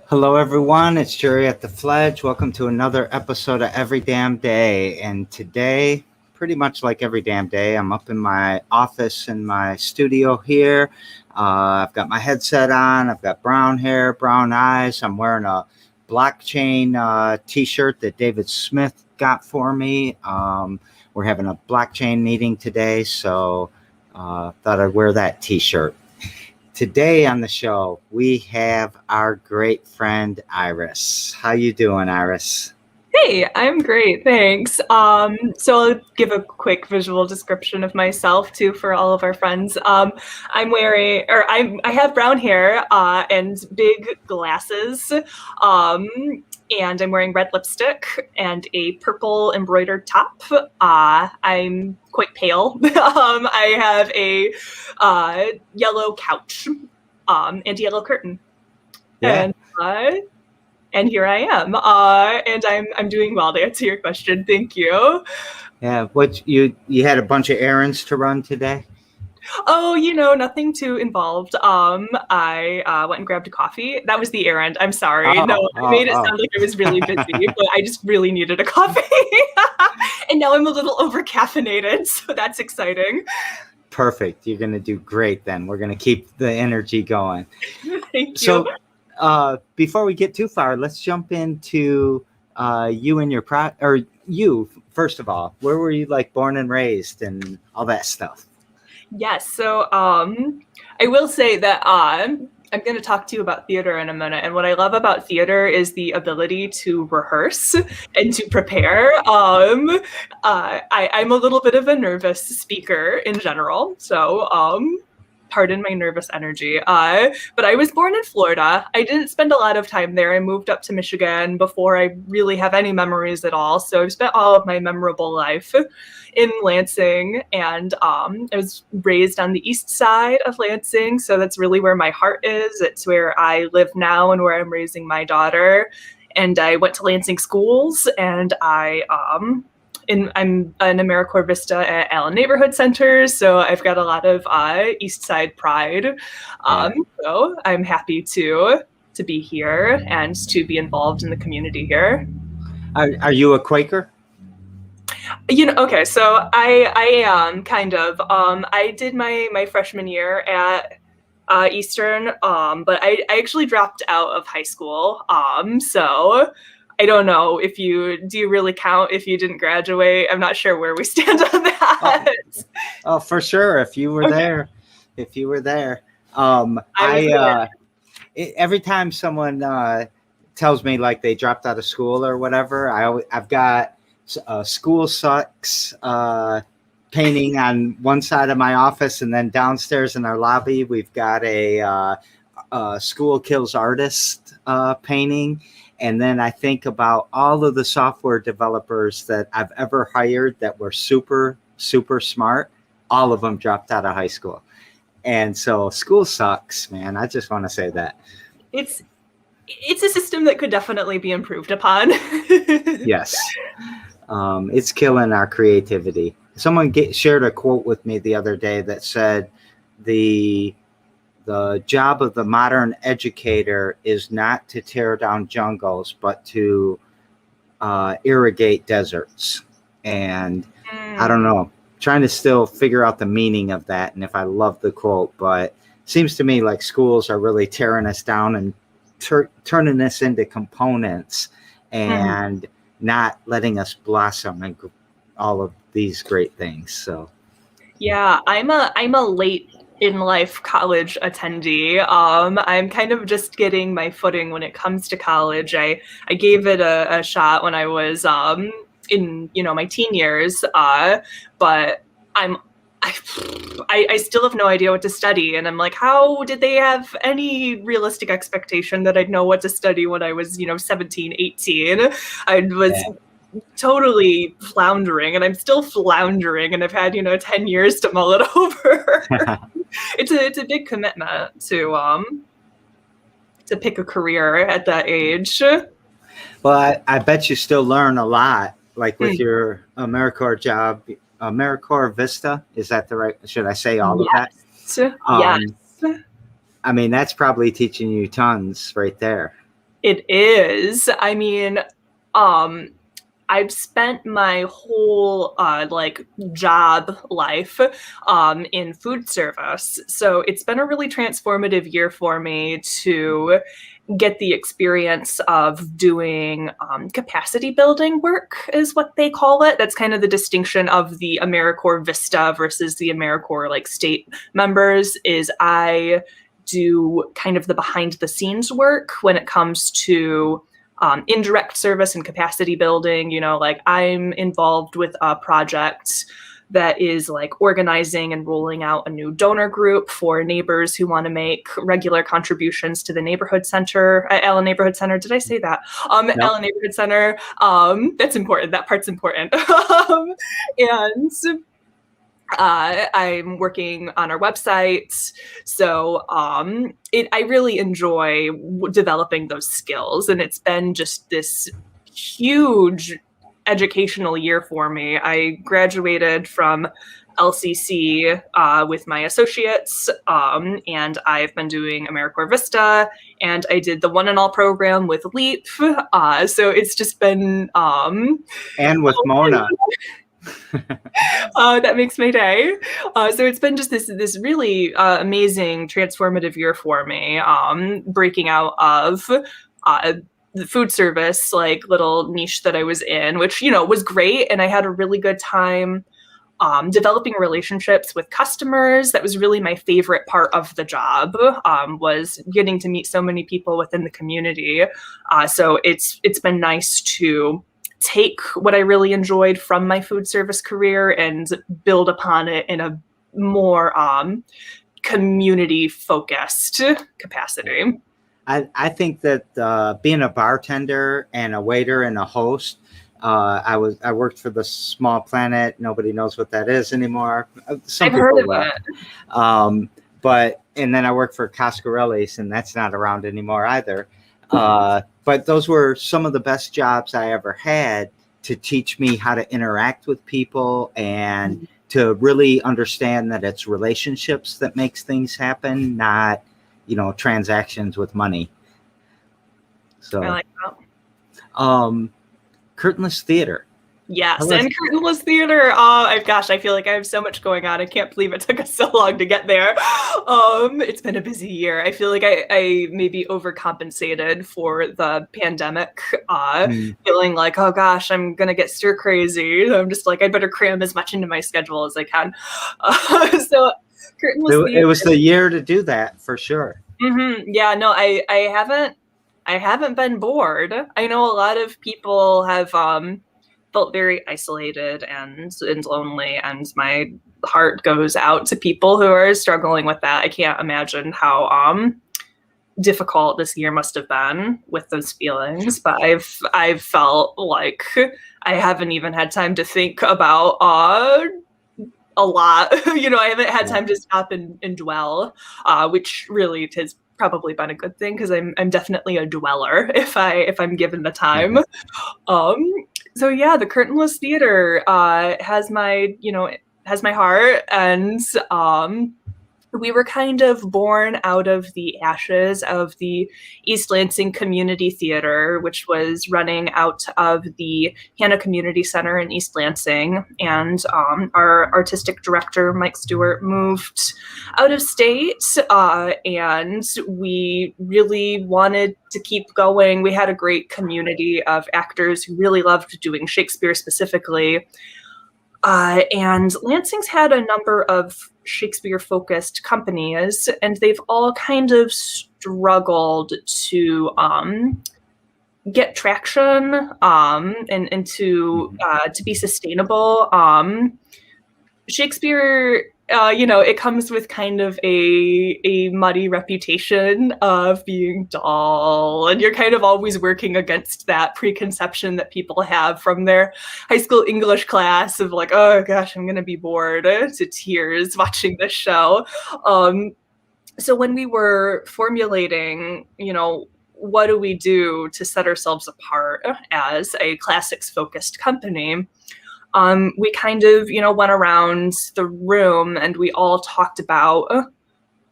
Hello, everyone. It's Jerry at the Fledge. Welcome to another episode of Every Damn Day. And today, pretty much like every damn day, I'm up in my office in my studio here. I've got my headset on. I've got brown hair, brown eyes. I'm wearing a blockchain t-shirt that David Smith got for me. We're having a blockchain meeting today, so thought I'd wear that t-shirt. Today on the show, we have our great friend, Iris. How you doing, Iris? Hey, I'm great, thanks. So I'll give a quick visual description of myself too for all of our friends. I have brown hair and big glasses, and I'm wearing red lipstick and a purple embroidered top. I'm quite pale. I have a yellow couch and a yellow curtain. Yeah. And here I am, and I'm doing well, to answer your question. Thank you. Yeah. What you had a bunch of errands to run today? Oh, nothing too involved. I went and grabbed a coffee. That was the errand. I'm sorry. I made it sound like I was really busy, but I just really needed a coffee. And now I'm a little over-caffeinated, so that's exciting. Perfect. You're going to do great then. We're going to keep the energy going. Thank you. So, before we get too far, let's jump into you and you, first of all. Where were you born and raised and all that stuff? Yes. So I will say that I'm going to talk to you about theater in a minute. And what I love about theater is the ability to rehearse and to prepare. I'm a little bit of a nervous speaker in general. So pardon my nervous energy. But I was born in Florida. I didn't spend a lot of time there. I moved up to Michigan before I really have any memories at all. So I've spent all of my memorable life in Lansing, and I was raised on the east side of Lansing. So that's really where my heart is. It's where I live now and where I'm raising my daughter. And I went to Lansing schools, and I'm an Americorps Vista at Allen Neighborhood Centers, so I've got a lot of East Side pride. So I'm happy to be here and to be involved in the community here. Are you a Quaker? Okay, so I am kind of. I did my freshman year at Eastern, but I actually dropped out of high school. So I don't know if do you really count if you didn't graduate? I'm not sure where we stand on that. Oh, for sure. If you were there. Every time someone tells me they dropped out of school or whatever, I've got School Sucks painting on one side of my office, and then downstairs in our lobby, we've got a School Kills Artist painting. And then I think about all of the software developers that I've ever hired that were super, super smart. All of them dropped out of high school. And so school sucks, man. I just want to say that. It's a system that could definitely be improved upon. Yes. It's killing our creativity. Someone shared a quote with me the other day that said the job of the modern educator is not to tear down jungles, but to irrigate deserts. And I don't know, trying to still figure out the meaning of that and if I love the quote, but it seems to me like schools are really tearing us down and turning us into components and not letting us blossom and all of these great things. So yeah, I'm a late in life college attendee. I'm kind of just getting my footing when it comes to college. I gave it a shot when I was in my teen years, but I still have no idea what to study, and I'm like, how did they have any realistic expectation that I'd know what to study when I was 17, 18? I was totally floundering, and I'm still floundering, and I've had 10 years to mull it over. It's a big commitment to pick a career at that age. Well, I bet you still learn a lot, with your Americorps job. Americorps Vista, is that the right? Should I say all of that? Yes. I mean, that's probably teaching you tons right there. It is. I mean, I've spent my whole job life in food service. So it's been a really transformative year for me to get the experience of doing capacity building work, is what they call it. That's kind of the distinction of the Americorps Vista versus the Americorps like state members, is I do kind of the behind the scenes work when it comes to indirect service and capacity building. You know, like I'm involved with a project that is like organizing and rolling out a new donor group for neighbors who want to make regular contributions to the neighborhood center, Allen Neighborhood Center. Did I say that? No. Allen Neighborhood Center. That's important. That part's important. And I'm working on our website. So I really enjoy developing those skills. And it's been just this huge educational year for me. I graduated from LCC with my associates, and I've been doing Americorps Vista, and I did the One and All program with LEAP. So it's just been... and with Mona. That makes my day. So it's been just this really amazing, transformative year for me, breaking out of the food service, like little niche that I was in, which, you know, was great. And I had a really good time developing relationships with customers. That was really my favorite part of the job, was getting to meet so many people within the community. So it's been nice to take what I really enjoyed from my food service career and build upon it in a more community focused capacity. I think that being a bartender and a waiter and a host, I worked for the Small Planet. Nobody knows what that is anymore. I've heard of it. And then I worked for Coscarelli's, and that's not around anymore either. But those were some of the best jobs I ever had to teach me how to interact with people and to really understand that it's relationships that makes things happen, not, you know, transactions with money. So, I like that. Curtainless Theatre. Yes, and Curtainless Theatre. I feel like I have so much going on. I can't believe it took us so long to get there. It's been a busy year. I feel like I maybe overcompensated for the pandemic, feeling like, oh gosh, I'm gonna get stir crazy. I'm just like, I better cram as much into my schedule as I can. So Curtainless Theatre. It was the year to do that for sure. Mm-hmm. Yeah, no, I haven't been bored. I know a lot of people have felt very isolated and lonely, and my heart goes out to people who are struggling with that. I can't imagine how difficult this year must have been with those feelings, but I've felt like I haven't even had time to think about a lot. You know, I haven't had time to stop and dwell, which really has probably been a good thing, because I'm definitely a dweller if I'm given the time. So yeah, the Curtainless Theatre has my heart, and we were kind of born out of the ashes of the East Lansing Community Theater, which was running out of the Hannah Community Center in East Lansing. And our artistic director, Mike Stewart, moved out of state, and we really wanted to keep going. We had a great community of actors who really loved doing Shakespeare specifically. And Lansing's had a number of Shakespeare-focused companies, and they've all kind of struggled to get traction and to be sustainable. Shakespeare, it comes with kind of a muddy reputation of being dull, and you're kind of always working against that preconception that people have from their high school English class of like, oh gosh, I'm gonna be bored to tears watching this show. So when we were formulating, what do we do to set ourselves apart as a classics-focused company, we kind of, went around the room and we all talked about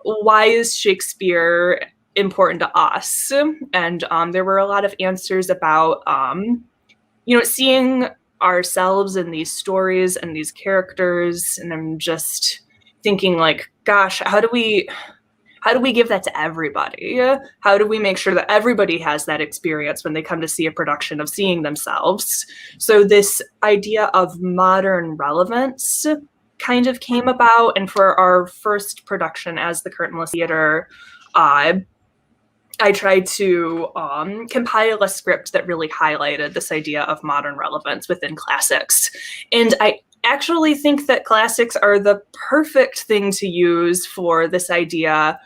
why is Shakespeare important to us. And there were a lot of answers about, seeing ourselves in these stories and these characters. And I'm just thinking like, gosh, how do we give that to everybody? How do we make sure that everybody has that experience when they come to see a production of seeing themselves? So this idea of modern relevance kind of came about. And for our first production as the Curtainless Theatre, I tried to compile a script that really highlighted this idea of modern relevance within classics. And I actually think that classics are the perfect thing to use for this idea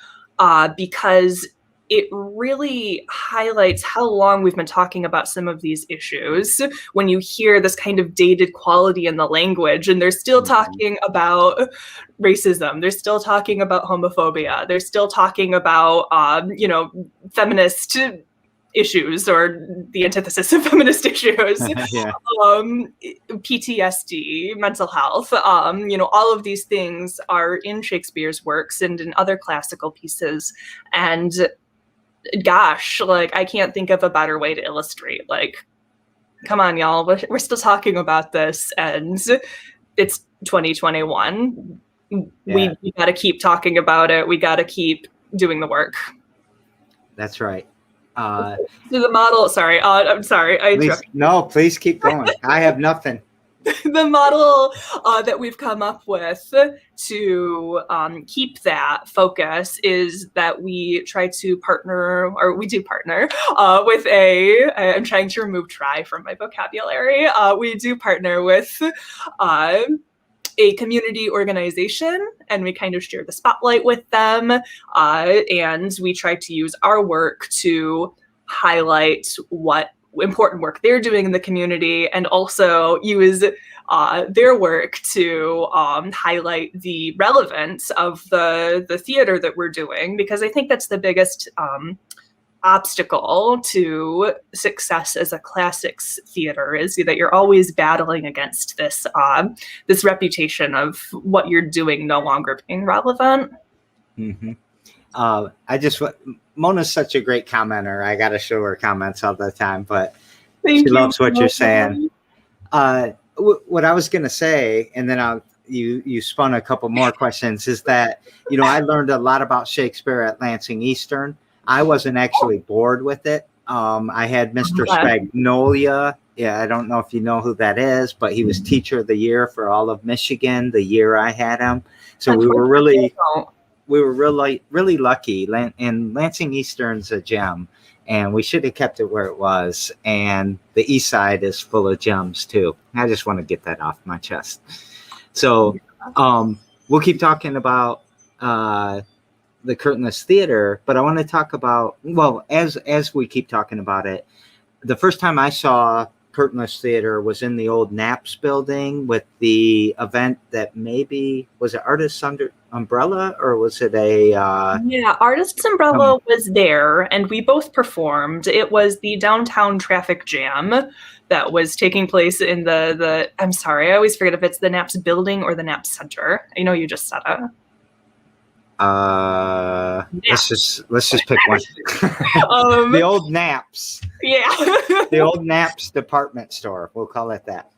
because it really highlights how long we've been talking about some of these issues. When you hear this kind of dated quality in the language, and they're still talking about racism, they're still talking about homophobia, they're still talking about, feminist issues, or the antithesis of feminist issues, Yeah. PTSD, mental health, all of these things are in Shakespeare's works and in other classical pieces. And gosh, like, I can't think of a better way to illustrate, like, come on, y'all, we're still talking about this, and it's 2021. Yeah. We got to keep talking about it. We got to keep doing the work. That's right. So the model, sorry, I'm sorry. Please keep going. I have nothing. The model that we've come up with to keep that focus is that we try to partner, or we do partner with I'm trying to remove try from my vocabulary. We do partner with a community organization, and we kind of share the spotlight with them. And we try to use our work to highlight what important work they're doing in the community, and also use their work to highlight the relevance of the theater that we're doing, because I think that's the biggest obstacle to success as a classics theater, is that you're always battling against this this reputation of what you're doing no longer being relevant. Mm-hmm. Mona's such a great commenter. I got to show her comments all the time, but she loves what you're saying. What I was going to say, and then you spun a couple more questions, is that, I learned a lot about Shakespeare at Lansing Eastern. I wasn't actually bored with it. I had Mr. Spagnolia. Yeah, I don't know if you know who that is, but he was Teacher of the Year for all of Michigan the year I had him. So we were really lucky. And Lansing Eastern's a gem, and we should have kept it where it was. And the East Side is full of gems too. I just want to get that off my chest. So we'll keep talking about the Curtainless Theatre, but I want to talk about, well, as we keep talking about it, the first time I saw Curtainless Theatre was in the old Knapp's building with the event that maybe, was it Artists Under Umbrella, or was it Artists Umbrella was there, and we both performed. It was the downtown traffic jam that was taking place in the I'm sorry, I always forget if it's the Knapp's building or the Knapp's Center. I know you just said it. Let's just pick one. The old Knapp's. Yeah. The old Knapp's department store. We'll call it that.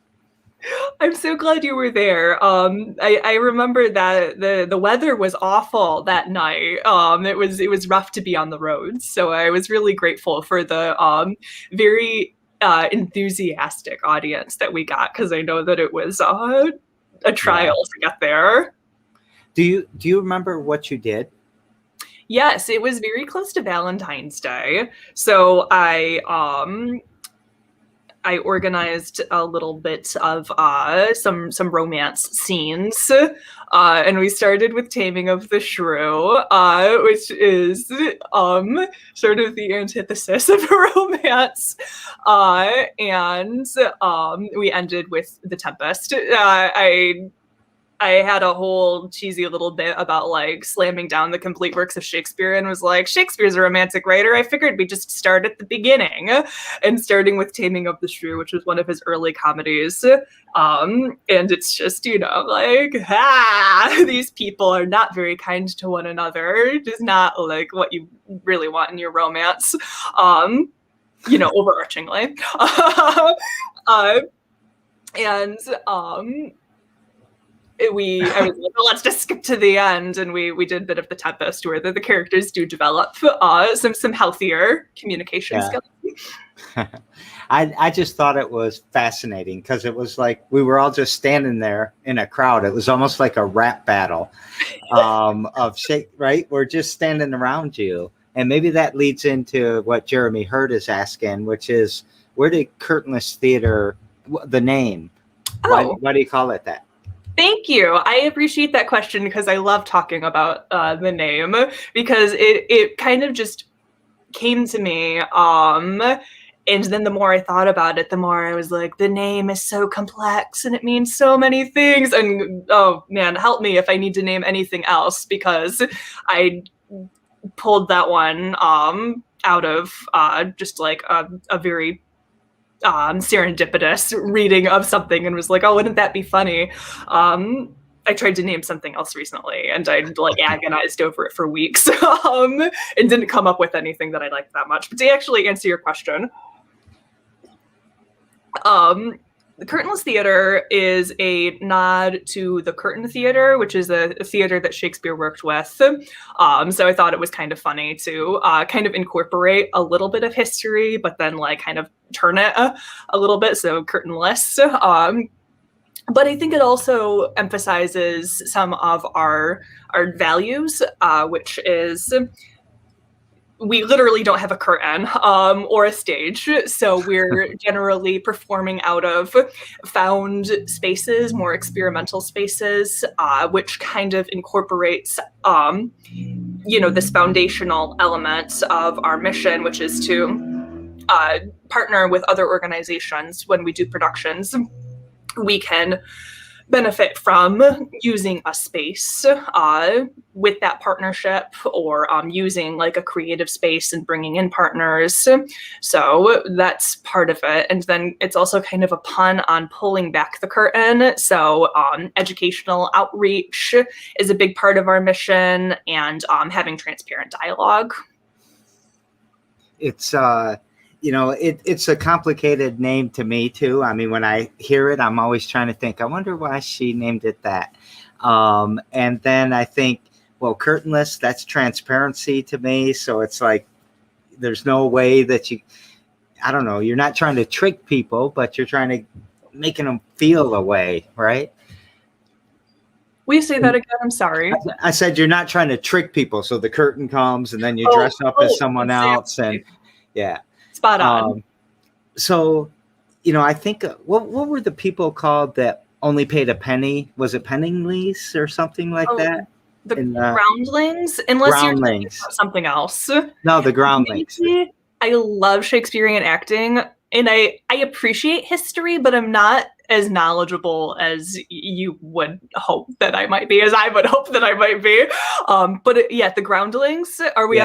I'm so glad you were there. I remember that the weather was awful that night. It was rough to be on the roads. So I was really grateful for the very enthusiastic audience that we got, because I know that it was a trial to get there. Do you remember what you did? Yes, it was very close to Valentine's Day. So I organized a little bit of some romance scenes, and we started with Taming of the Shrew, which is sort of the antithesis of a romance, and we ended with The Tempest. I had a whole cheesy little bit about like slamming down the complete works of Shakespeare and was like, Shakespeare's a romantic writer. I figured we'd just start at the beginning, and starting with Taming of the Shrew, which was one of his early comedies. And it's just, like, these people are not very kind to one another. Just not like what you really want in your romance. Overarchingly. I was like, well, let's just skip to the end, and we did a bit of the Tempest, where the characters do develop some healthier communication skills. I just thought it was fascinating because it was like we were all just standing there in a crowd. It was almost like a rap battle of Shakespeare, right? We're just standing around you. And maybe that leads into what Jeremy Hurd is asking, which is, where did Curtainless Theatre, the name, why do you call it that? Thank you. I appreciate that question because I love talking about the name, because it kind of just came to me. And then the more I thought about it, the more I was like, the name is so complex and it means so many things. And oh man, help me if I need to name anything else, because I pulled that one out of just like a very serendipitous reading of something, and was like, oh, wouldn't that be funny? I tried to name something else recently, and I like agonized over it for weeks and didn't come up with anything that I liked that much. But to actually answer your question, the Curtainless Theatre is a nod to the Curtain Theatre, which is a theater that Shakespeare worked with. So I thought it was kind of funny to kind of incorporate a little bit of history, but then like kind of turn it a little bit, so curtainless. But I think it also emphasizes some of our values, which is, we literally don't have a curtain or a stage, so we're generally performing out of found spaces, more experimental spaces, which kind of incorporates, this foundational element of our mission, which is to partner with other organizations when we do productions. We can benefit from using a space with that partnership, or using like a creative space and bringing in partners. So that's part of it. And then it's also kind of a pun on pulling back the curtain. So educational outreach is a big part of our mission, and having transparent dialogue. It's it's a complicated name to me too. I mean, when I hear it, I'm always trying to think, I wonder why she named it that. And then I think, well, curtainless, that's transparency to me. So it's like, there's no way that I don't know, you're not trying to trick people, but you're trying to making them feel a way, right? Will you say that again? I'm sorry. I said, you're not trying to trick people. So the curtain comes and then you dress up as someone else. And yeah. Spot on. So, I think, what were the people called that only paid a penny? Was it Penningleys or something like that? The Groundlings? Unless Groundlings. You're talking about something else. No, the Groundlings. I love Shakespearean acting, and I appreciate history, but I'm not as knowledgeable as you would hope that I might be, as I would hope that I might be. But the Groundlings, are we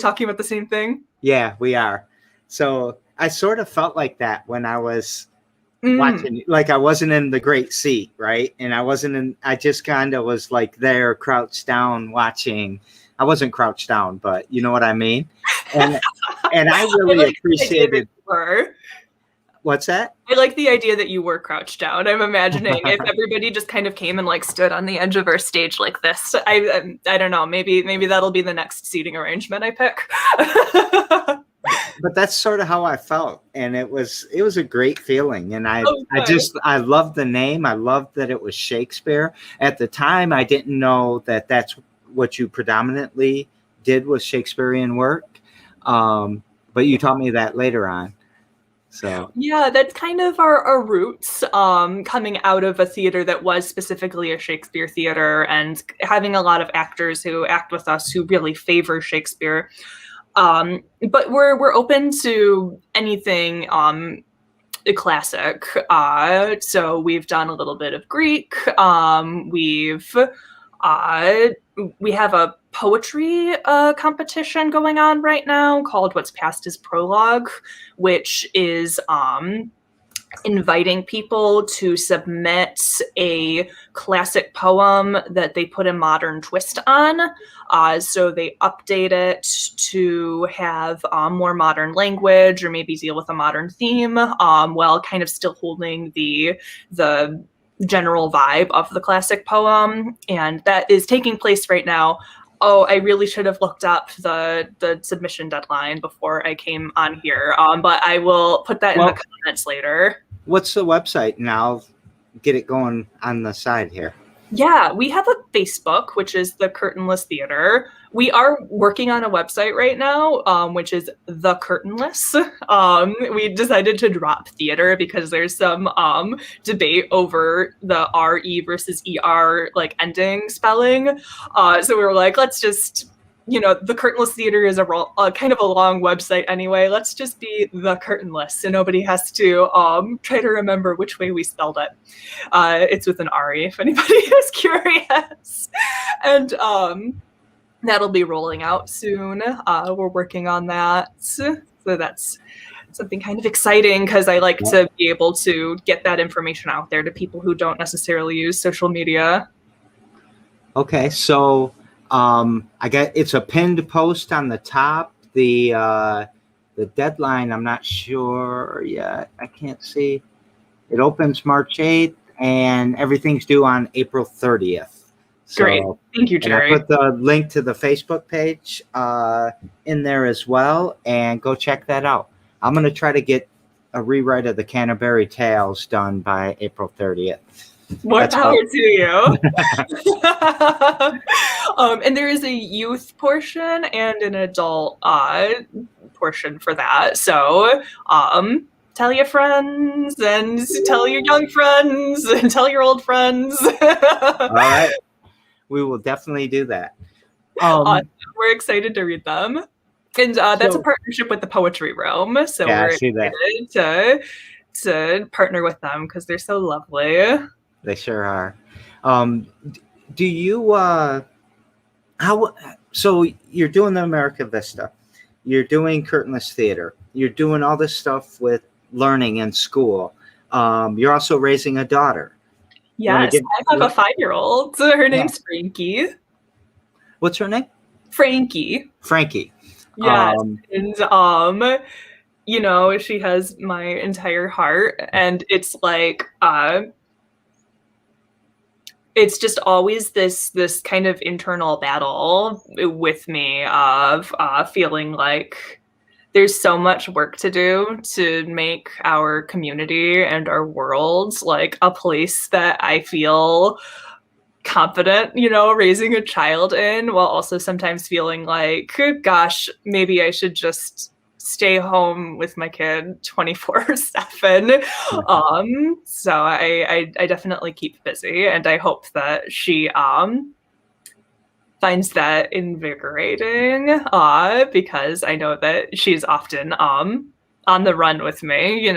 talking about the same thing? Yeah, we are. So I sort of felt like that when I was watching, like I wasn't in the great seat, right? And I just kind of was like there crouched down watching. I wasn't crouched down, but you know what I mean? And I really appreciated. What's that? I like the idea that you were crouched down. I'm imagining if everybody just kind of came and like stood on the edge of our stage like this. I don't know. Maybe that'll be the next seating arrangement I pick. But that's sort of how I felt, and it was a great feeling. And I loved the name. I loved that it was Shakespeare. At the time, I didn't know that that's what you predominantly did was Shakespearean work. But you taught me that later on. So yeah, that's kind of our roots, coming out of a theater that was specifically a Shakespeare theater, and having a lot of actors who act with us who really favor Shakespeare. But we're open to anything classic. So we've done a little bit of Greek. We have a poetry competition going on right now called What's Past is Prologue, which is inviting people to submit a classic poem that they put a modern twist on. So they update it to have more modern language or maybe deal with a modern theme, while kind of still holding the general vibe of the classic poem. And that is taking place right now. Oh, I really should have looked up the submission deadline before I came on here, but I will put that in the comments later. What's the website? And I'll get it going on the side here. Yeah, we have a Facebook, which is the Curtainless Theatre. We are working on a website right now, which is the Curtainless. We decided to drop theater because there's some debate over the RE versus ER like ending spelling. So we were like, let's just, the Curtainless Theatre is a kind of a long website anyway. Let's just be the Curtainless, so nobody has to try to remember which way we spelled it. It's with an RE if anybody is curious. And that'll be rolling out soon. We're working on that. So that's something kind of exciting because I like to be able to get that information out there to people who don't necessarily use social media. Okay, so I got it's a pinned post on the top. The deadline, I'm not sure yet. I can't see. It opens March 8th, and everything's due on April 30th. So, great. Thank you, Jerry. And I put the link to the Facebook page in there as well, and go check that out. I'm going to try to get a rewrite of the Canterbury Tales done by April 30th. More power to you. And there is a youth portion and an adult portion for that. So tell your friends and tell your young friends and tell your old friends. All right. We will definitely do that. We're excited to read them. And that's a partnership with the Poetry Room. So we're excited to partner with them because they're so lovely. They sure are. Do you, so you're doing the America Vista, you're doing Curtainless Theatre, you're doing all this stuff with learning in school. You're also raising a daughter. Yes, I have a 5-year-old. Her name's Frankie. What's her name? Frankie. Yes, and she has my entire heart, and it's like it's just always this kind of internal battle with me of feeling like there's so much work to do to make our community and our world like a place that I feel confident, raising a child in, while also sometimes feeling like, gosh, maybe I should just stay home with my kid 24/7. So I definitely keep busy, and I hope that she finds that invigorating, because I know that she's often on the run with me,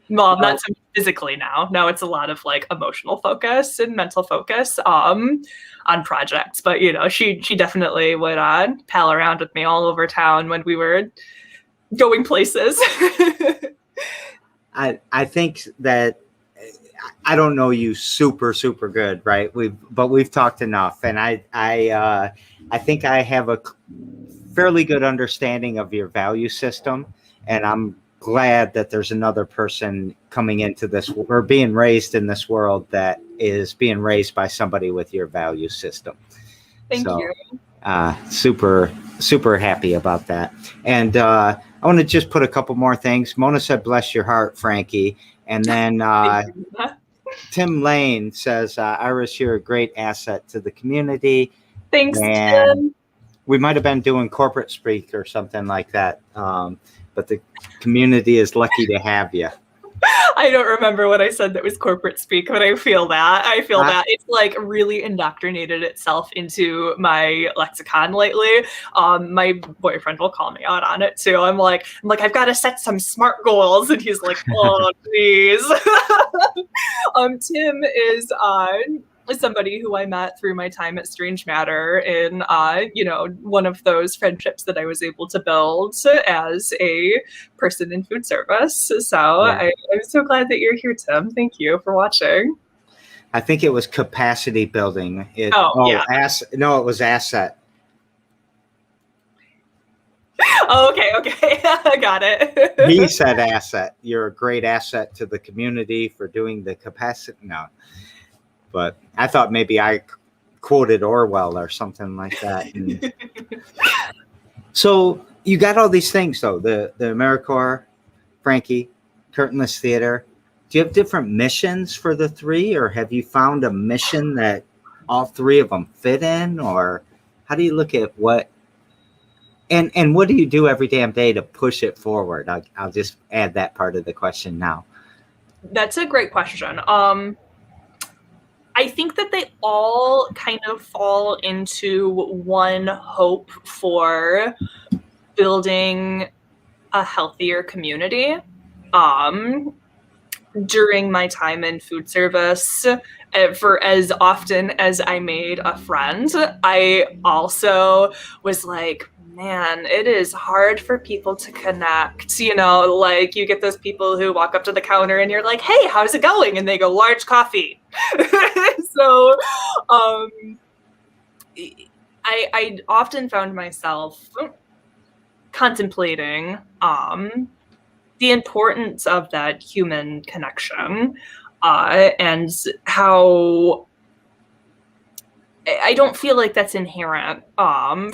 Well, not so physically now. Now it's a lot of like emotional focus and mental focus on projects. But she definitely would pal around with me all over town when we were going places. I think that I don't know you super good, right? We've talked enough, and I think I have a fairly good understanding of your value system, and I'm glad that there's another person coming into this or being raised in this world that is being raised by somebody with your value system. Thank you. Super happy about that. And I want to just put a couple more things. Mona said, bless your heart, Frankie. And then Tim Lane says, Iris, you're a great asset to the community. Thanks, and Tim. We might have been doing corporate speak or something like that. But the community is lucky to have you. I don't remember what I said that was corporate speak, but I feel that. It's like really indoctrinated itself into my lexicon lately. My boyfriend will call me out on it too. I'm like, I've got to set some SMART goals, and he's like, oh, please. Tim is somebody who I met through my time at Strange Matter in, one of those friendships that I was able to build as a person in food service. So yeah. I'm so glad that you're here, Tim. Thank you for watching. I think it was capacity building. Yeah. No, it was asset. Oh, okay. I got it. He said asset. You're a great asset to the community for doing the capacity. No. But I thought maybe I quoted Orwell or something like that. And so you got all these things, though. The Americorps, Frankie, Curtainless Theatre. Do you have different missions for the three, or have you found a mission that all three of them fit in? Or how do you look at what? And what do you do every damn day to push it forward? I'll just add that part of the question now. That's a great question. I think that they all kind of fall into one hope for building a healthier community. During my time in food service, for as often as I made a friend, I also was like, man, it is hard for people to connect. Like you get those people who walk up to the counter and you're like, hey, how's it going? And they go, large coffee. So I often found myself contemplating the importance of that human connection and how I don't feel like that's inherent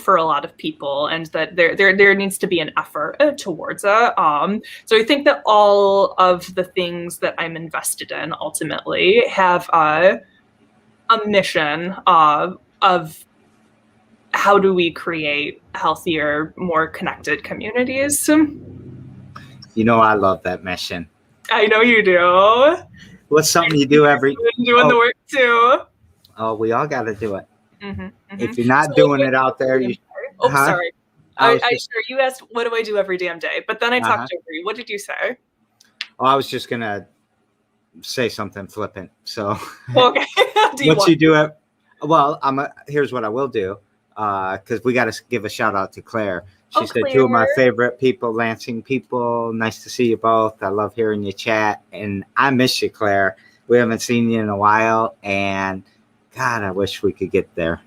for a lot of people, and that there needs to be an effort towards it. So I think that all of the things that I'm invested in ultimately have a mission of how do we create healthier, more connected communities. I love that mission. I know you do. What's something you do every? Doing the work too. Oh, we all got to do it. Mm-hmm. If you're not doing it out there, you. Sorry. You asked, what do I do every damn day? But then I talked over you. What did you say? Oh, I was just gonna say something flippant. So. Okay. Here's what I will do. Because we got to give a shout out to Claire. She said, Claire. 2 of my favorite people, Lansing people. Nice to see you both. I love hearing you chat. And I miss you, Claire. We haven't seen you in a while. And God, I wish we could get there.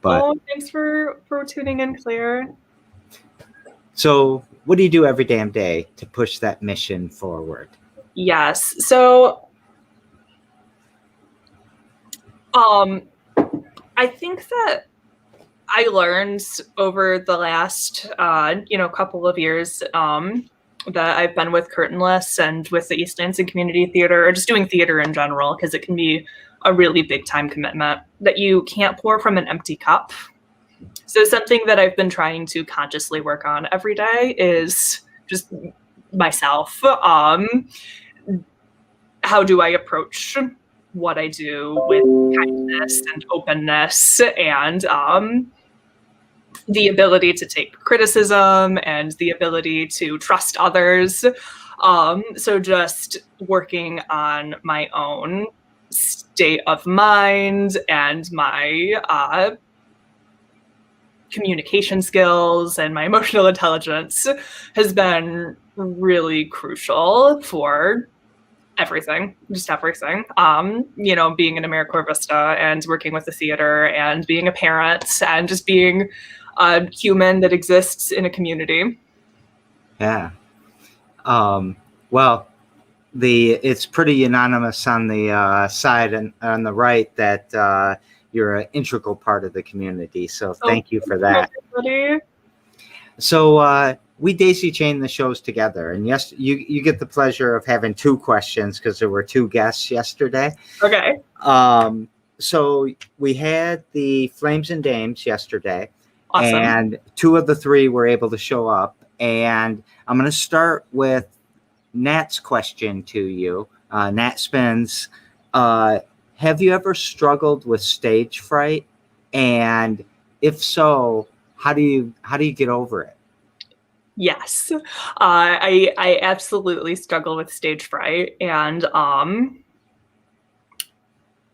But thanks for tuning in, Claire. So what do you do every damn day to push that mission forward? Yes. So I think that I learned over the last, couple of years that I've been with Curtainless and with the East Lansing Community Theater, or just doing theater in general, because it can be a really big time commitment, that you can't pour from an empty cup. So something that I've been trying to consciously work on every day is just myself. How do I approach what I do with kindness and openness and the ability to take criticism and the ability to trust others. So just working on my own state of mind and my communication skills and my emotional intelligence has been really crucial for everything, just everything. Being an Americorps Vista and working with the theater and being a parent and just being a human that exists in a community. Yeah. It's pretty unanimous on the side and on the right that you're an integral part of the community. So thank you for that. Everybody. So we daisy chain the shows together, and yes, you get the pleasure of having 2 questions because there were 2 guests yesterday. Okay. So we had the Flames and Dames yesterday. Awesome. And 2 of the 3 were able to show up. And I'm going to start with Nat's question to you, Nat Spins, have you ever struggled with stage fright? And if so, how do you get over it? Yes, I absolutely struggle with stage fright, and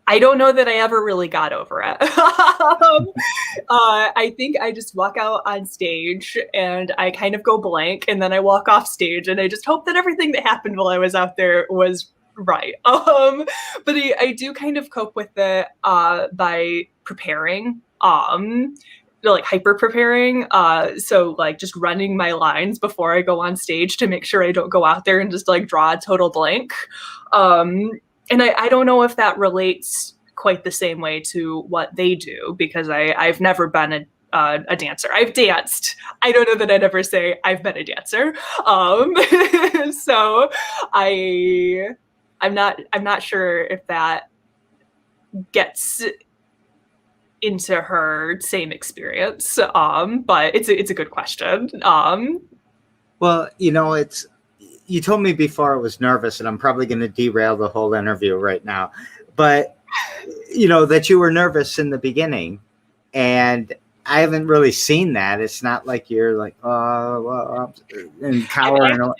I don't know that I ever really got over it. I think I just walk out on stage and I kind of go blank, and then I walk off stage and I just hope that everything that happened while I was out there was right. But I do kind of cope with it by preparing. Like hyper preparing. So like just running my lines before I go on stage to make sure I don't go out there and just like draw a total blank. And I don't know if that relates quite the same way to what they do, because I've never been a dancer. I've danced. I don't know that I'd ever say I've been a dancer. So I'm not sure if that gets into her same experience. But it's a good question. Well, you told me before I was nervous, and I'm probably going to derail the whole interview right now, but that you were nervous in the beginning, and I haven't really seen that. It's not like you're like, oh, well, and cowering.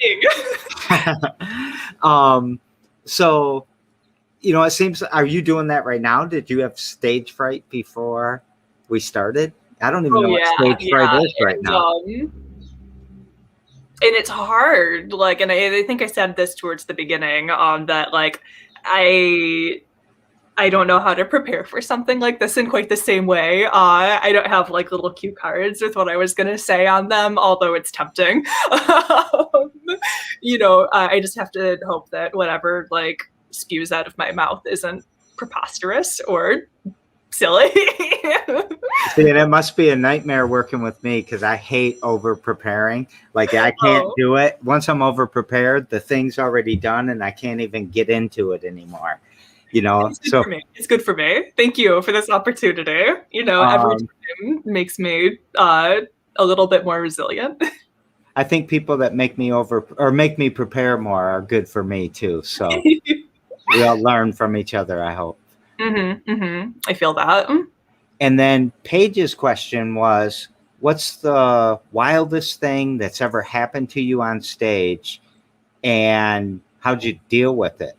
So, it seems, are you doing that right now? Did you have stage fright before we started? I don't even know what stage fright is right now. And it's hard, like, and I think I said this towards the beginning, that like I don't know how to prepare for something like this in quite the same way. I don't have like little cue cards with what I was going to say on them, although it's tempting. I just have to hope that whatever like spews out of my mouth isn't preposterous or silly. See, and it must be a nightmare working with me, because I hate over preparing. Like, I can't do it. Once I'm over prepared, the thing's already done and I can't even get into it anymore. It's good for me. Thank you for this opportunity. Every time makes me a little bit more resilient. I think people that make me prepare more are good for me too. So we all learn from each other, I hope. I feel that. And then Paige's question was, what's the wildest thing that's ever happened to you on stage, and how'd you deal with it?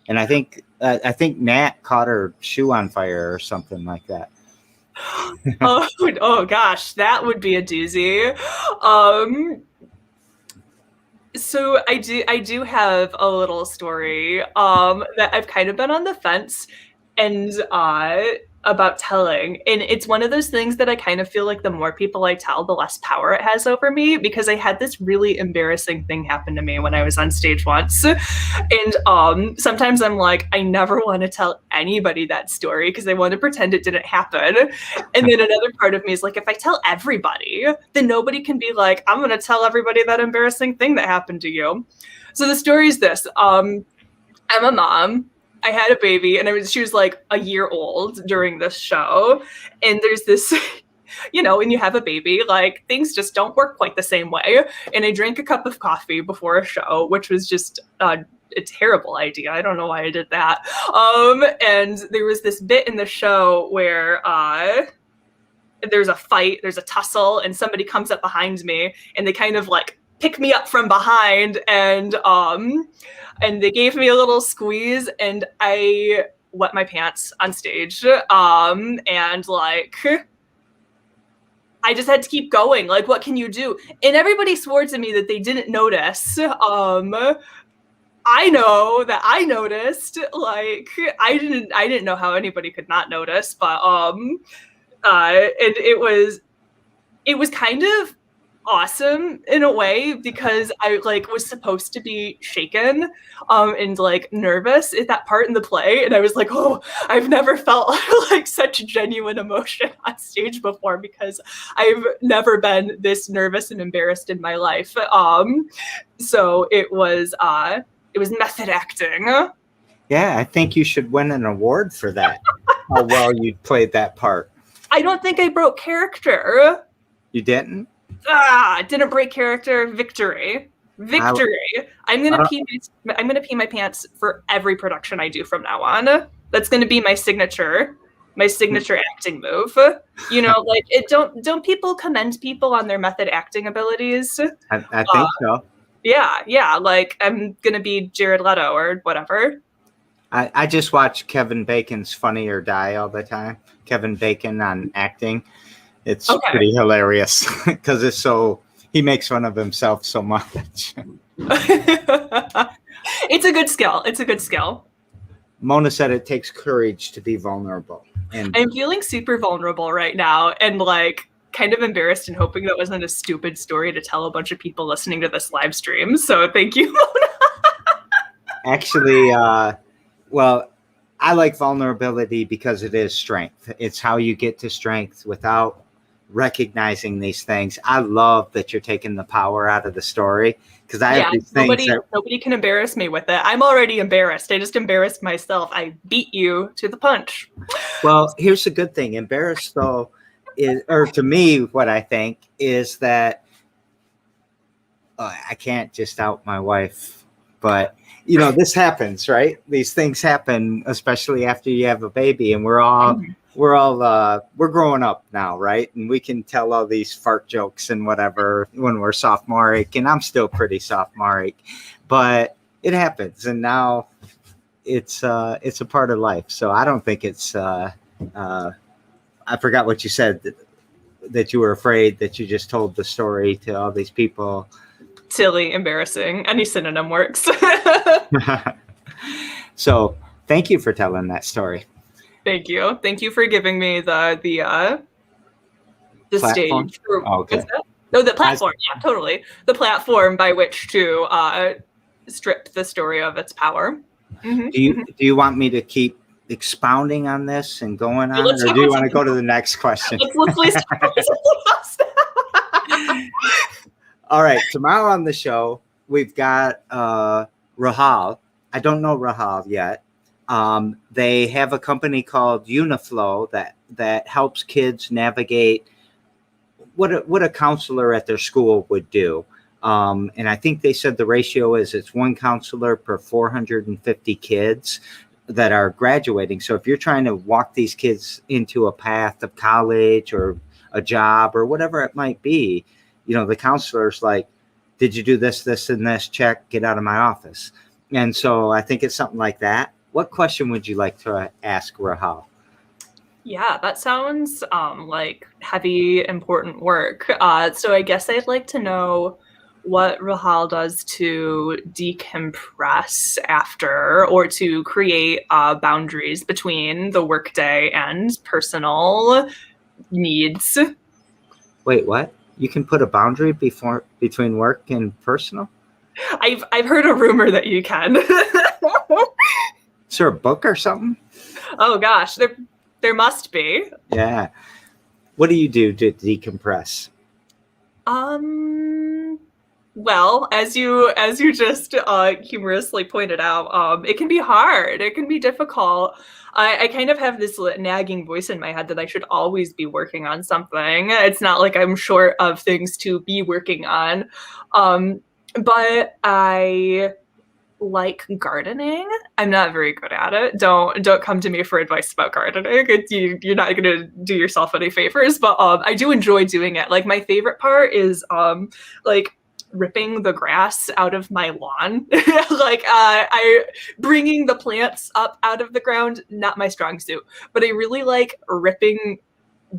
And I think Nat caught her shoe on fire or something like that. oh gosh, that would be a doozy. So I do have a little story that I've kind of been on the fence and about telling, and it's one of those things that I kind of feel like the more people I tell, the less power it has over me, because I had this really embarrassing thing happen to me when I was on stage once, and sometimes I'm like, I never want to tell anybody that story because I want to pretend it didn't happen, and then another part of me is like, if I tell everybody, then nobody can be like, I'm going to tell everybody that embarrassing thing that happened to you. So the story is this: I'm a mom. I had a baby, and she was like a year old during this show. And there's this, when you have a baby, like things just don't work quite the same way. And I drank a cup of coffee before a show, which was just a terrible idea. I don't know why I did that. And there was this bit in the show where there's a fight, there's a tussle, and somebody comes up behind me, and they kind of like pick me up from behind, and they gave me a little squeeze, and I wet my pants on stage. And like, I just had to keep going. Like, what can you do? And everybody swore to me that they didn't notice. I know that I noticed. Like, I didn't know how anybody could not notice, but and it was kind of awesome in a way, because I like was supposed to be shaken and like nervous at that part in the play, and I was like, oh, I've never felt like such genuine emotion on stage before, because I've never been this nervous and embarrassed in my life. So it was method acting. Yeah, I think you should win an award for that. How well you played that part. I don't think I broke character. You didn't? Didn't break character. Victory. I'm gonna pee my pants for every production I do from now on. That's gonna be my signature acting move. You know, like don't people commend people on their method acting abilities? I think so. Yeah. Like I'm gonna be Jared Leto or whatever. I just watch Kevin Bacon's Funny or Die all the time. Kevin Bacon on acting. It's pretty hilarious because he makes fun of himself so much. It's a good skill. Mona said it takes courage to be vulnerable. And I'm feeling super vulnerable right now and like kind of embarrassed and hoping that wasn't a stupid story to tell a bunch of people listening to this live stream. So thank you, Mona. Actually, well, I like vulnerability because it is strength. It's how you get to strength without recognizing these things. I love that you're taking the power out of the story because I have these things nobody can embarrass me with it. I'm already embarrassed. I just embarrassed myself. I beat you to the punch. Well, here's the good thing. Embarrassed though or to me, what I think is that I can't just out my wife, but you know, this happens, right? These things happen, especially after you have a baby, and we're growing up now, right? And we can tell all these fart jokes and whatever when we're sophomoric, and I'm still pretty sophomoric, but it happens, and now it's a part of life. So I don't think it's. I forgot what you said that you were afraid that you just told the story to all these people. Silly, embarrassing. Any synonym works. So thank you for telling that story. Thank you. Thank you for giving me the stage. Okay. No, the platform. Yeah, totally. The platform by which to strip the story of its power. Mm-hmm. Do you want me to keep expounding on this and going on, or do you want to go to the next question? Let's All right. Tomorrow on the show, we've got Rahal. I don't know Rahal yet. They have a company called Uniflow that helps kids navigate what a counselor at their school would do. And I think they said the ratio is it's one counselor per 450 kids that are graduating. So if you're trying to walk these kids into a path of college or a job or whatever it might be, you know, the counselor's like, did you do this, this, and this? Check, get out of my office. And so I think it's something like that. What question would you like to ask Rahal? Yeah, that sounds like heavy, important work. So I guess I'd like to know what Rahal does to decompress after or to create boundaries between the workday and personal needs. Wait, what? You can put a boundary between work and personal? I've heard a rumor that you can. Is there a book or something? Oh gosh, there must be. Yeah. What do you do to decompress? Well, as you just humorously pointed out, it can be hard. It can be difficult. I kind of have this nagging voice in my head that I should always be working on something. It's not like I'm short of things to be working on. But I like gardening. I'm not very good at it. Don't come to me for advice about gardening. You're not going to do yourself any favors, but I do enjoy doing it. Like my favorite part is like ripping the grass out of my lawn. Like I bringing the plants up out of the ground, not my strong suit, but I really like ripping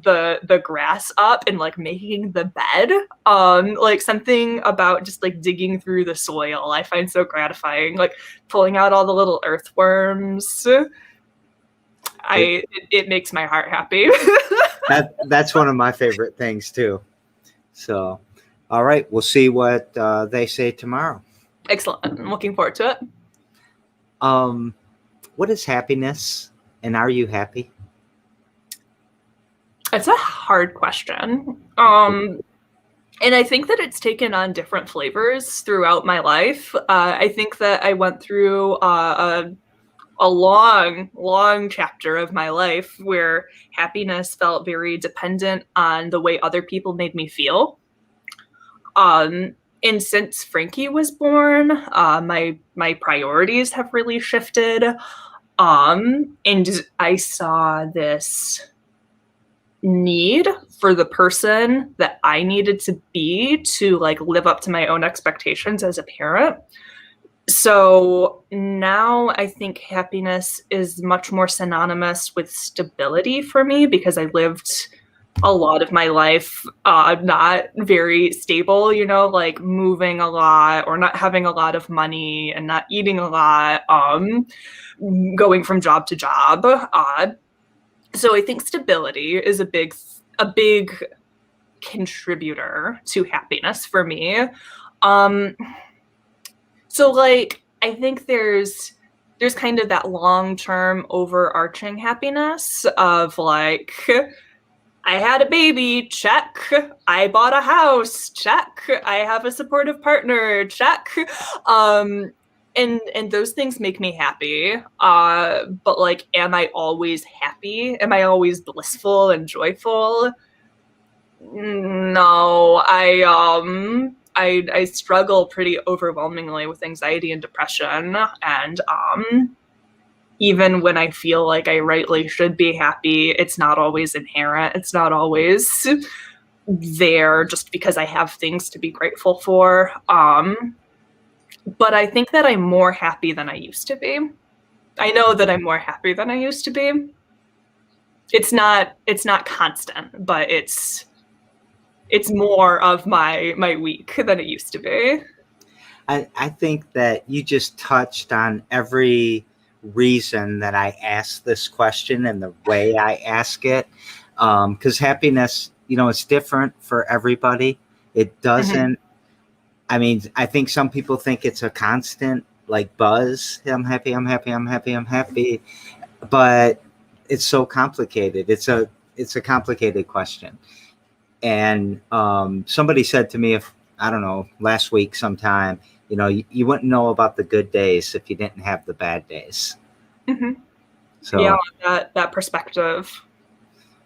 the grass up and like making the bed. Like something about just like digging through the soil I find so gratifying, like pulling out all the little earthworms. It makes my heart happy. That's one of my favorite things too. So all right, we'll see what they say tomorrow. Excellent. I'm looking forward to it. What is happiness, and are you happy? It's a hard question. And I think that it's taken on different flavors throughout my life. I think that I went through a long chapter of my life where happiness felt very dependent on the way other people made me feel. And since Frankie was born, my priorities have really shifted. And I saw this need for the person that I needed to be to like live up to my own expectations as a parent. So now I think happiness is much more synonymous with stability for me because I lived a lot of my life not very stable, you know, like moving a lot or not having a lot of money and not eating a lot, going from job to job. So I think stability is a big contributor to happiness for me. So like I think there's kind of that long-term overarching happiness of like I had a baby, check. I bought a house, check. I have a supportive partner, check. And those things make me happy. But like, am I always happy? Am I always blissful and joyful? No, I struggle pretty overwhelmingly with anxiety and depression, and even when I feel like I rightly should be happy, it's not always inherent. It's not always there just because I have things to be grateful for. But I think that I'm more happy than I used to be. I know that I'm more happy than I used to be. It's not constant, but it's more of my week than it used to be. I think that you just touched on every reason that I ask this question and the way I ask it. Because happiness, it's different for everybody. It doesn't, I mean, I think some people think it's a constant like buzz. I'm happy, I'm happy, I'm happy, I'm happy. But it's so complicated. It's a complicated question. And somebody said to me, if I don't know, last week sometime, you wouldn't know about the good days if you didn't have the bad days. Mm-hmm. So yeah, that perspective.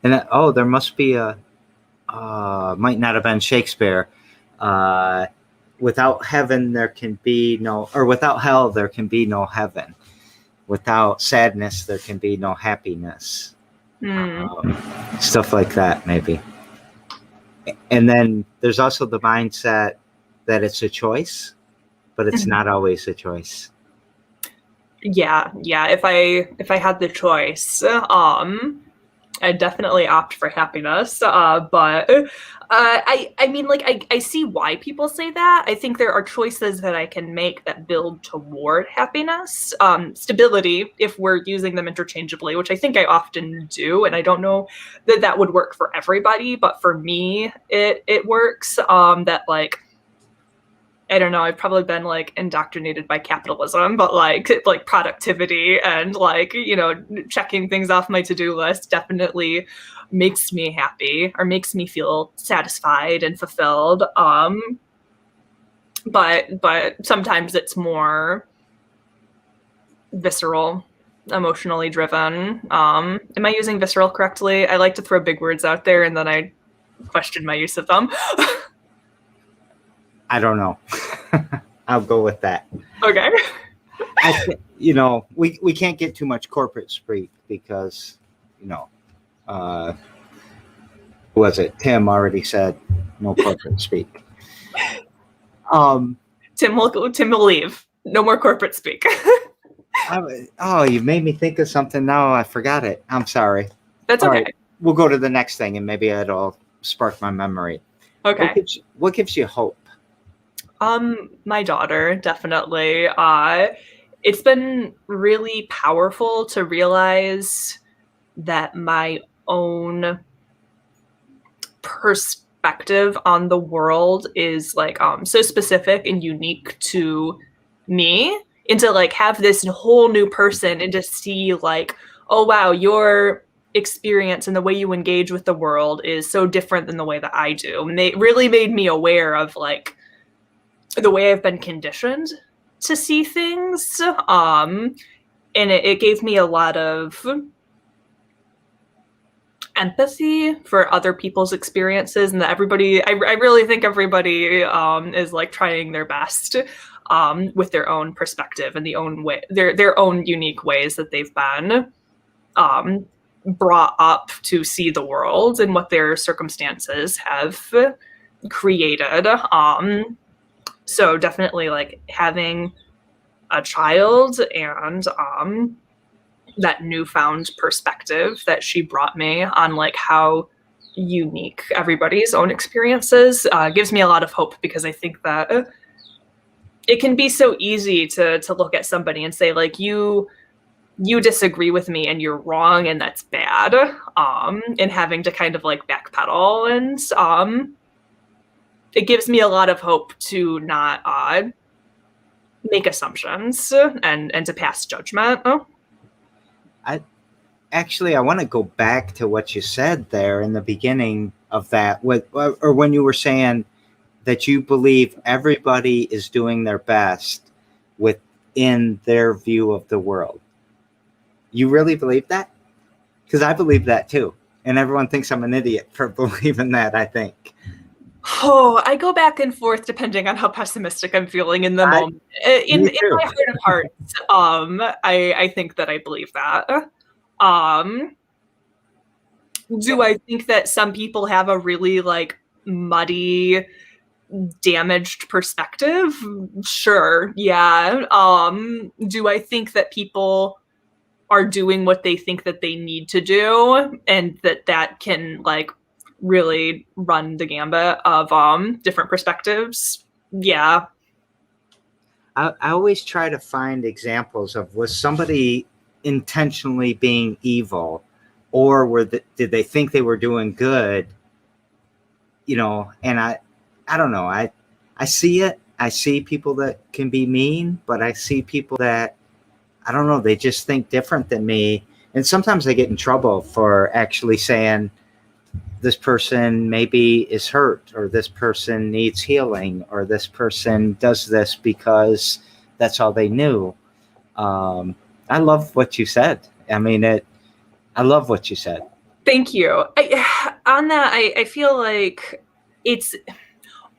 And there must be might not have been Shakespeare. Without heaven, there can be no, or without hell, there can be no heaven. Without sadness, there can be no happiness. Stuff like that, maybe. And then there's also the mindset that it's a choice, but it's not always a choice. Yeah. If I had the choice, I'd definitely opt for happiness. But I mean, like, I see why people say that. I think there are choices that I can make that build toward happiness. Stability, if we're using them interchangeably, which I think I often do, and I don't know that would work for everybody, but for me, it works. That like, I don't know, I've probably been like indoctrinated by capitalism, but like productivity and like, checking things off my to-do list definitely makes me happy or makes me feel satisfied and fulfilled. But sometimes it's more visceral, emotionally driven. Am I using visceral correctly? I like to throw big words out there and then I question my use of them. I don't know. I'll go with that. Okay. We can't get too much corporate speak because, who was it? Tim already said no corporate speak. Tim will leave. No more corporate speak. You made me think of something now. I forgot it. I'm sorry. That's okay. Right, we'll go to the next thing and maybe it'll spark my memory. Okay. What gives you hope? My daughter, definitely. It's been really powerful to realize that my own perspective on the world is like so specific and unique to me, and to like have this whole new person and to see like, oh wow, your experience and the way you engage with the world is so different than the way that I do. And it really made me aware of like the way I've been conditioned to see things. And it gave me a lot of empathy for other people's experiences, and that everybody, I really think everybody is like trying their best with their own perspective and the own way, their own unique ways that they've been brought up to see the world and what their circumstances have created. So definitely like having a child and that newfound perspective that she brought me on like how unique everybody's own experiences gives me a lot of hope, because I think that it can be so easy to look at somebody and say like, you disagree with me and you're wrong and that's bad, and having to kind of like backpedal. And it gives me a lot of hope to not make assumptions and to pass judgment. I want to go back to what you said there in the beginning of that, or when you were saying that you believe everybody is doing their best within their view of the world. You really believe that? Because I believe that too. And everyone thinks I'm an idiot for believing that, I think. Oh, I go back and forth depending on how pessimistic I'm feeling in the moment. In my heart of hearts, I think that I believe that. Do I think that some people have a really like muddy, damaged perspective? Sure, yeah. Do I think that people are doing what they think that they need to do, and that can like really run the gambit of different perspectives? Yeah. I always try to find examples of, was somebody intentionally being evil, or did they think they were doing good? You know, and I don't know. I see it. I see people that can be mean, but I see people that, I don't know, they just think different than me. And sometimes I get in trouble for actually saying this person maybe is hurt, or this person needs healing, or this person does this because that's all they knew. I love what you said. I mean, I love what you said. Thank you. On that, I feel like it's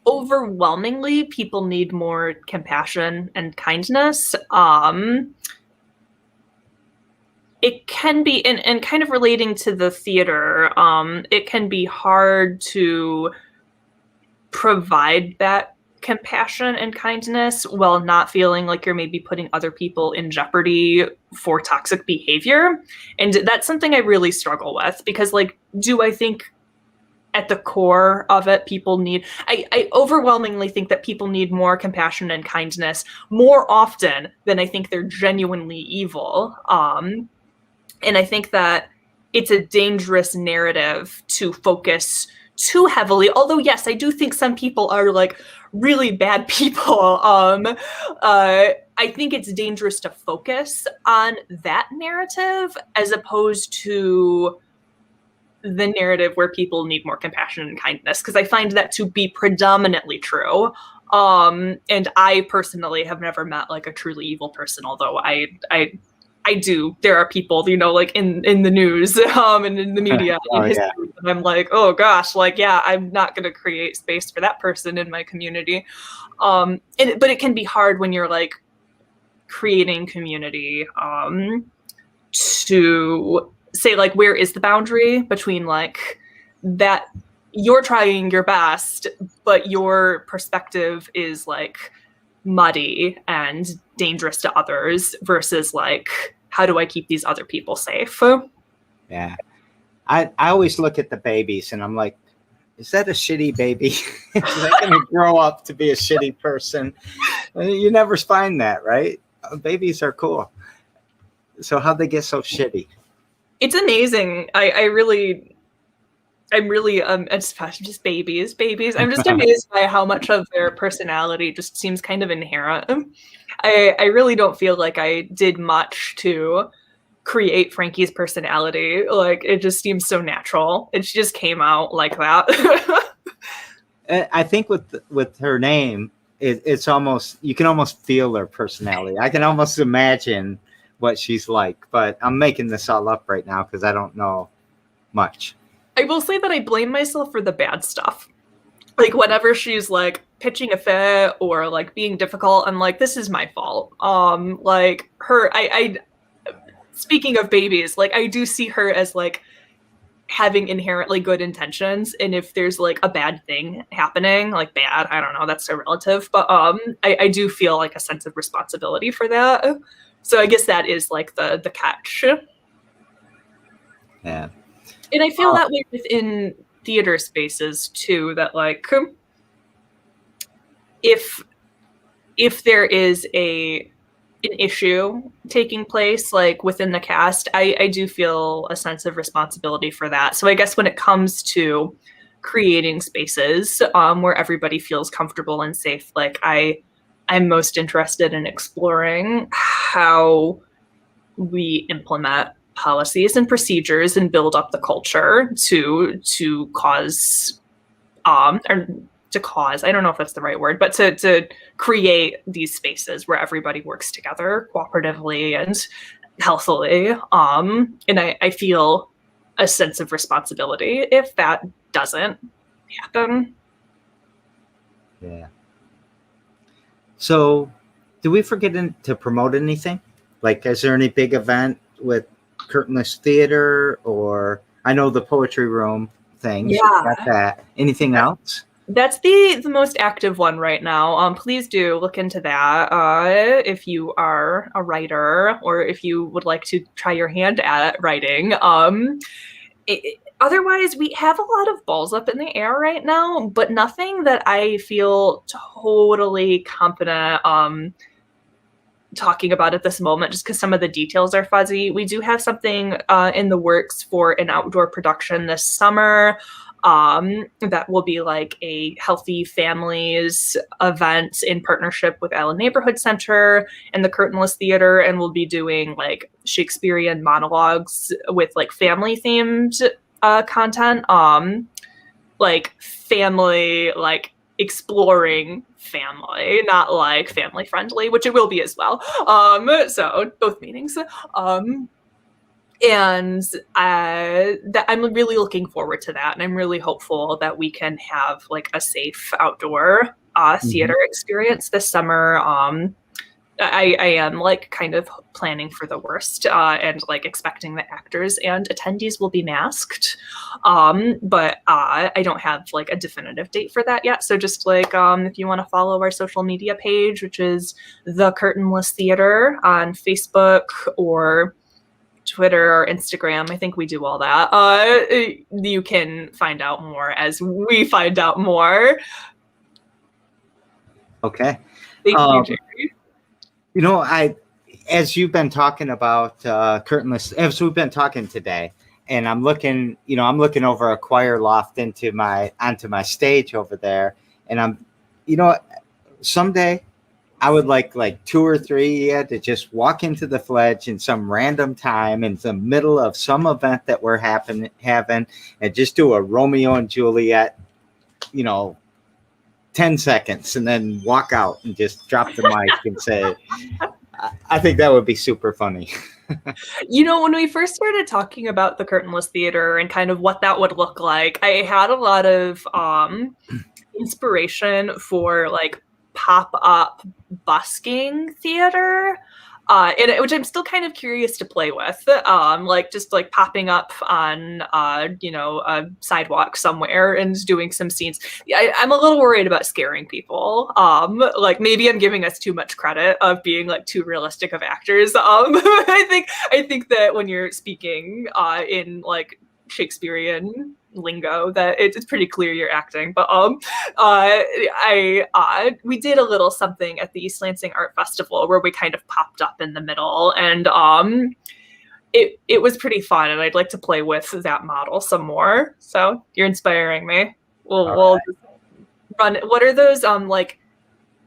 overwhelmingly people need more compassion and kindness. It can be, and kind of relating to the theater, it can be hard to provide that compassion and kindness while not feeling like you're maybe putting other people in jeopardy for toxic behavior. And that's something I really struggle with, because like, do I think at the core of it, people need, I overwhelmingly think that people need more compassion and kindness more often than I think they're genuinely evil. And I think that it's a dangerous narrative to focus too heavily. Although, yes, I do think some people are like really bad people. I think it's dangerous to focus on that narrative as opposed to the narrative where people need more compassion and kindness, because I find that to be predominantly true. And I personally have never met like a truly evil person, although I do. There are people, you know, like in the news and in the media in history, and I'm like, oh gosh, like, yeah, I'm not going to create space for that person in my community. But it can be hard when you're like creating community to say like, where is the boundary between like that you're trying your best, but your perspective is like muddy and dangerous to others, versus like, how do I keep these other people safe? Yeah. I always look at the babies and I'm like, is that a shitty baby? Is that going to grow up to be a shitty person? You never find that, right? Babies are cool. So how'd they get so shitty? It's amazing. I'm really it's just babies. I'm just amazed by how much of their personality just seems kind of inherent. I really don't feel like I did much to create Frankie's personality. Like, it just seems so natural. It just came out like that. I think with her name, it's almost, you can almost feel her personality. I can almost imagine what she's like, but I'm making this all up right now because I don't know much. I will say that I blame myself for the bad stuff. Like whenever she's like pitching a fit or like being difficult, I'm like, this is my fault. Like her, I speaking of babies, like I do see her as like having inherently good intentions, and if there's like a bad thing happening, like bad, I don't know, that's so relative, but I do feel like a sense of responsibility for that. So I guess that is like the catch. Yeah. And I feel that way within theater spaces too, that like if there is an issue taking place like within the cast, I do feel a sense of responsibility for that. So I guess when it comes to creating spaces where everybody feels comfortable and safe, like I'm most interested in exploring how we implement policies and procedures and build up the culture to cause or to cause, I don't know if that's the right word, but to create these spaces where everybody works together cooperatively and healthily. And I feel a sense of responsibility if that doesn't happen. Yeah. So do we forget to promote anything? Like, is there any big event with Curtainless Theatre, or I know the poetry room thing. Yeah. So got that. Anything else? That's the most active one right now. Please do look into that if you are a writer or if you would like to try your hand at writing. Otherwise, we have a lot of balls up in the air right now, but nothing that I feel totally confident talking about at this moment, just because some of the details are fuzzy. We do have something in the works for an outdoor production this summer. That will be like a healthy families event in partnership with Allen Neighborhood Center and the Curtainless Theatre, and we'll be doing like Shakespearean monologues with like family themed content, like family, like exploring family, not like family friendly, which it will be as well. So both meanings. And that I'm really looking forward to that, and I'm really hopeful that we can have like a safe outdoor theater experience this summer. I am like kind of planning for the worst and like expecting that actors and attendees will be masked, but I don't have like a definitive date for that yet. So just like if you want to follow our social media page, which is the Curtainless Theatre on Facebook or Twitter or Instagram, I think we do all that. You can find out more as we find out more. Okay. Thank you, Jerry. You know, as you've been talking about Curtainless, as we've been talking today, and I'm looking over a choir loft onto my stage over there, and I'm, someday I would like 2 or 3 to just walk into the Fledge in some random time in the middle of some event that we're having, and just do a Romeo and Juliet, 10 seconds, and then walk out and just drop the mic and say, I think that would be super funny. When we first started talking about the Curtainless Theatre and kind of what that would look like, I had a lot of inspiration for like pop-up busking theater, which I'm still kind of curious to play with, like just like popping up on a sidewalk somewhere and doing some scenes. I'm a little worried about scaring people. Like maybe I'm giving us too much credit of being like too realistic of actors. I think that when you're speaking in like Shakespearean lingo, that it's pretty clear you're acting. But we did a little something at the East Lansing Art Festival where we kind of popped up in the middle, and it was pretty fun, and I'd like to play with that model some more. So you're inspiring me. We'll run. What are those like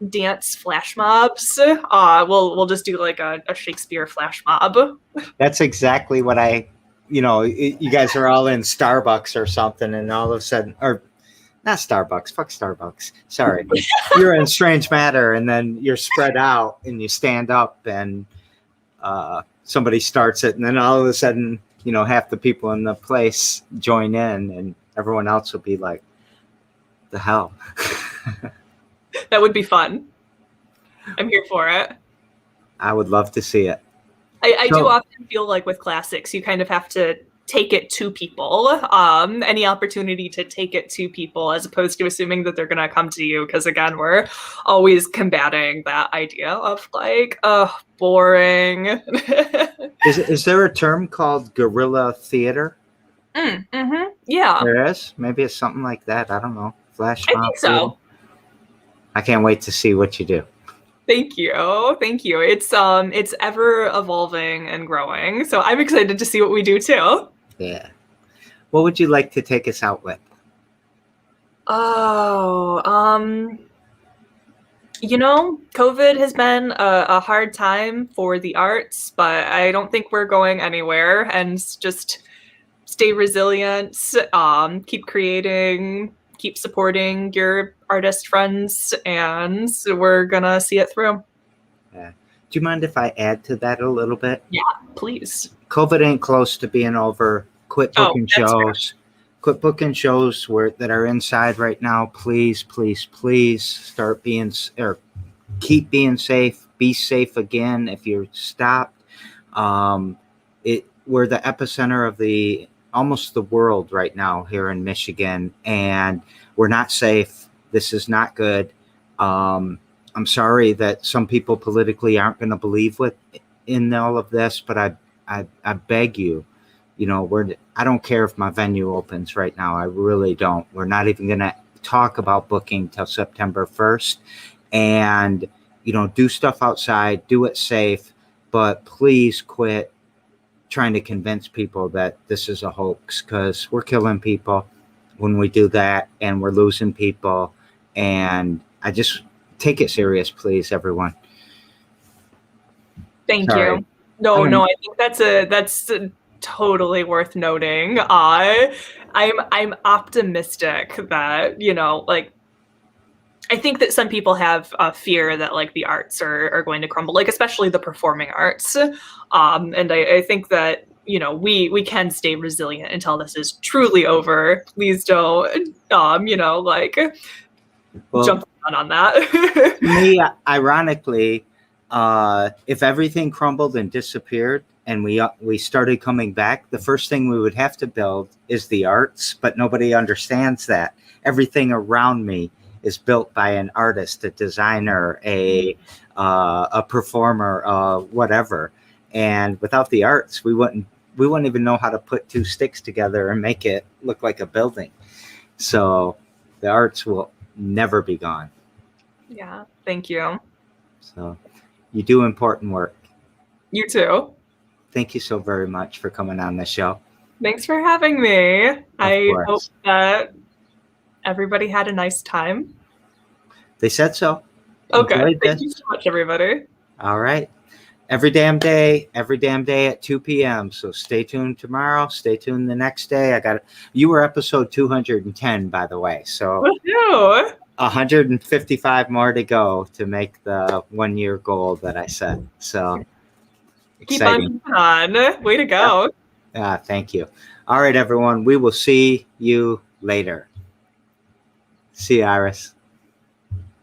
dance flash mobs? We'll just do like a Shakespeare flash mob. That's exactly what you guys are all in Starbucks or something, and all of a sudden, or not Starbucks, fuck Starbucks, sorry. You're in Strange Matter, and then you're spread out, and you stand up, and somebody starts it, and then all of a sudden, half the people in the place join in, and everyone else will be like, the hell. That would be fun. I'm here for it. I would love to see it. I do often feel like with classics, you kind of have to take it to people, any opportunity to take it to people, as opposed to assuming that they're going to come to you. Because again, we're always combating that idea of like, boring. Is there a term called guerrilla theater? Mm-hmm. Yeah. There is? Maybe it's something like that. I don't know. Flash I mob think so. theater? I can't wait to see what you do. Thank you. It's ever evolving and growing. So I'm excited to see what we do too. Yeah. What would you like to take us out with? Oh, COVID has been a hard time for the arts, but I don't think we're going anywhere. And just stay resilient, keep creating, keep supporting your artist friends, and we're gonna see it through. Yeah. Do you mind if I add to that a little bit? Yeah, please. COVID ain't close to being over. Quit booking shows. Quit booking shows that are inside right now. Please, please, please start being, or keep being safe. Be safe again if you're stopped. We're the epicenter of almost the world right now here in Michigan, and we're not safe. This is not good. I'm sorry that some people politically aren't going to believe in all of this, but I beg you, I don't care if my venue opens right now. I really don't. We're not even going to talk about booking till September 1st, and do stuff outside, do it safe, but please quit trying to convince people that this is a hoax, because we're killing people when we do that, and we're losing people. And I just take it serious, please, everyone. Thank you. No, I think that's totally worth noting. I'm optimistic that, I think that some people have a fear that like the arts are going to crumble, like especially the performing arts. And I think that, we can stay resilient until this is truly over. Please don't, jump on that. Me, ironically, if everything crumbled and disappeared and we started coming back, the first thing we would have to build is the arts, but nobody understands that. Everything around me is built by an artist, a designer, a performer, whatever. And without the arts, we wouldn't even know how to put two sticks together and make it look like a building. So the arts will never be gone. Yeah, thank you. So you do important work. You too. Thank you so very much for coming on the show. Thanks for having me. I hope that everybody had a nice time. They said so. Okay. Thank you so much, everybody. All right. Every damn day at 2 p.m. So stay tuned tomorrow. Stay tuned the next day. You were episode 210, by the way. So 155 more to go to make the 1 year goal that I set. So exciting. Keep on. Way to go. Thank you. All right, everyone. We will see you later. See you, Iris.